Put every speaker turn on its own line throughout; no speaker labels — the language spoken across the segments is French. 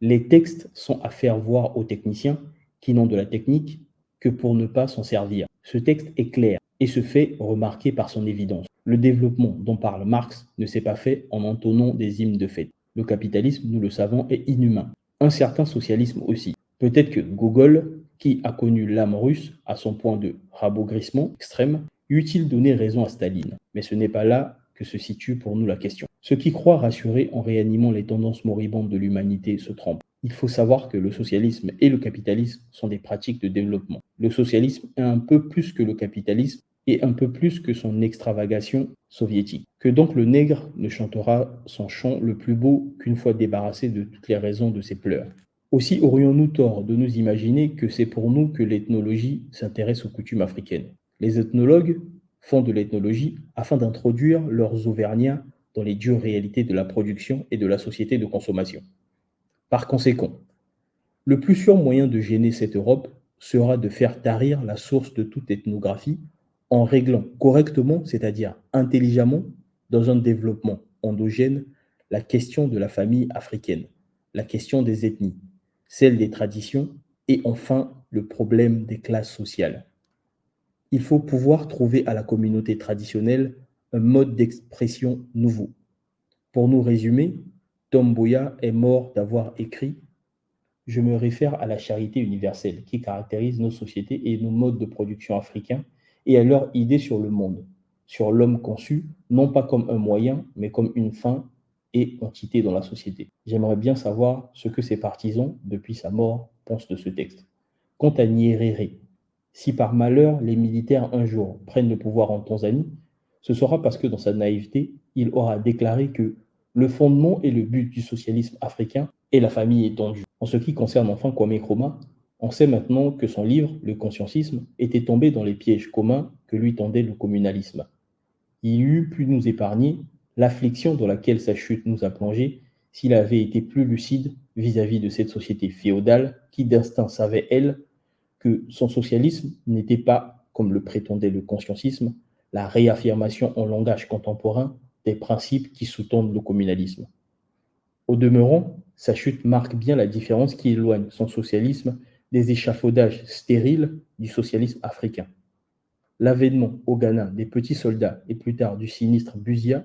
Les textes sont à faire voir aux techniciens qui n'ont de la technique que pour ne pas s'en servir. Ce texte est clair et se fait remarquer par son évidence. Le développement dont parle Marx ne s'est pas fait en entonnant des hymnes de fête. Le capitalisme, nous le savons, est inhumain. Un certain socialisme aussi. Peut-être que Gogol, qui a connu l'âme russe à son point de rabaugrissement extrême, eût-il donné raison à Staline. Mais ce n'est pas là que se situe pour nous la question. Ceux qui croient rassurer en réanimant les tendances moribondes de l'humanité se trompent. Il faut savoir que le socialisme et le capitalisme sont des pratiques de développement. Le socialisme est un peu plus que le capitalisme et un peu plus que son extravagation soviétique. Que donc le nègre ne chantera son chant le plus beau qu'une fois débarrassé de toutes les raisons de ses pleurs. Aussi aurions-nous tort de nous imaginer que c'est pour nous que l'ethnologie s'intéresse aux coutumes africaines. Les ethnologues font de l'ethnologie afin d'introduire leurs Auvergnats dans les dures réalités de la production et de la société de consommation. Par conséquent, le plus sûr moyen de gêner cette Europe sera de faire tarir la source de toute ethnographie en réglant correctement, c'est-à-dire intelligemment, dans un développement endogène, la question de la famille africaine, la question des ethnies, celle des traditions et enfin le problème des classes sociales. Il faut pouvoir trouver à la communauté traditionnelle un mode d'expression nouveau. Pour nous résumer, Tom Mboya est mort d'avoir écrit Je me réfère à la charité universelle qui caractérise nos sociétés et nos modes de production africains et à leur idée sur le monde, sur l'homme conçu, non pas comme un moyen, mais comme une fin et entité dans la société. J'aimerais bien savoir ce que ses partisans, depuis sa mort, pensent de ce texte. Quant à Nyerere, si par malheur les militaires un jour prennent le pouvoir en Tanzanie, ce sera parce que dans sa naïveté, il aura déclaré que le fondement et le but du socialisme africain est la famille étendue. En ce qui concerne enfin Kwame Nkrumah, on sait maintenant que son livre, Le conscientisme, était tombé dans les pièges communs que lui tendait le communalisme. Il eût pu nous épargner l'affliction dans laquelle sa chute nous a plongés s'il avait été plus lucide vis-à-vis de cette société féodale qui d'instinct savait, elle, que son socialisme n'était pas, comme le prétendait le conscientisme, la réaffirmation en langage contemporain des principes qui sous-tendent le communalisme. Au demeurant, sa chute marque bien la différence qui éloigne son socialisme des échafaudages stériles du socialisme africain. L'avènement au Ghana des petits soldats et plus tard du sinistre Busia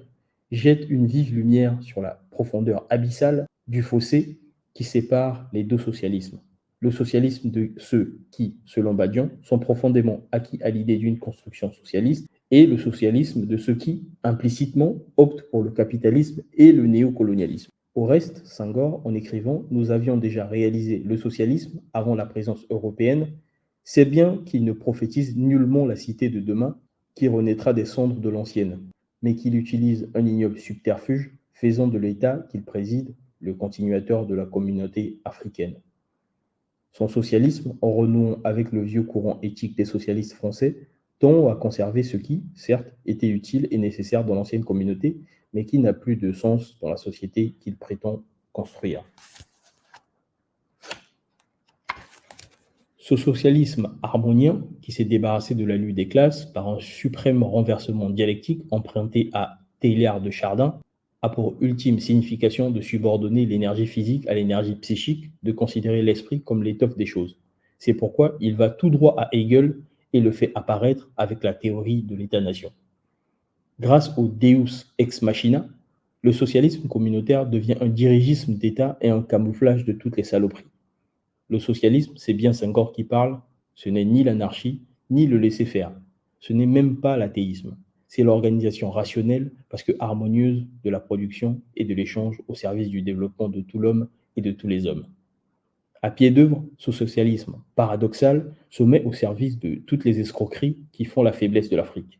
jette une vive lumière sur la profondeur abyssale du fossé qui sépare les deux socialismes. Le socialisme de ceux qui, selon Badian, sont profondément acquis à l'idée d'une construction socialiste et le socialisme de ceux qui, implicitement, optent pour le capitalisme et le néocolonialisme. Au reste, Senghor, en écrivant « Nous avions déjà réalisé le socialisme avant la présence européenne », c'est bien qu'il ne prophétise nullement la cité de demain qui renaîtra des cendres de l'ancienne, mais qu'il utilise un ignoble subterfuge faisant de l'État qu'il préside le continuateur de la communauté africaine. Son socialisme, en renouant avec le vieux courant éthique des socialistes français, tend à conserver ce qui, certes, était utile et nécessaire dans l'ancienne communauté, mais qui n'a plus de sens dans la société qu'il prétend construire. Ce socialisme harmonien, qui s'est débarrassé de la lutte des classes par un suprême renversement dialectique emprunté à Teilhard de Chardin, a pour ultime signification de subordonner l'énergie physique à l'énergie psychique, de considérer l'esprit comme l'étoffe des choses. C'est pourquoi il va tout droit à Hegel et le fait apparaître avec la théorie de l'État-nation. Grâce au Deus ex machina, le socialisme communautaire devient un dirigisme d'État et un camouflage de toutes les saloperies. Le socialisme, c'est bien Senghor qui parle, ce n'est ni l'anarchie, ni le laisser-faire. Ce n'est même pas l'athéisme. C'est l'organisation rationnelle, parce que harmonieuse, de la production et de l'échange au service du développement de tout l'homme et de tous les hommes. À pied d'œuvre, ce socialisme paradoxal se met au service de toutes les escroqueries qui font la faiblesse de l'Afrique.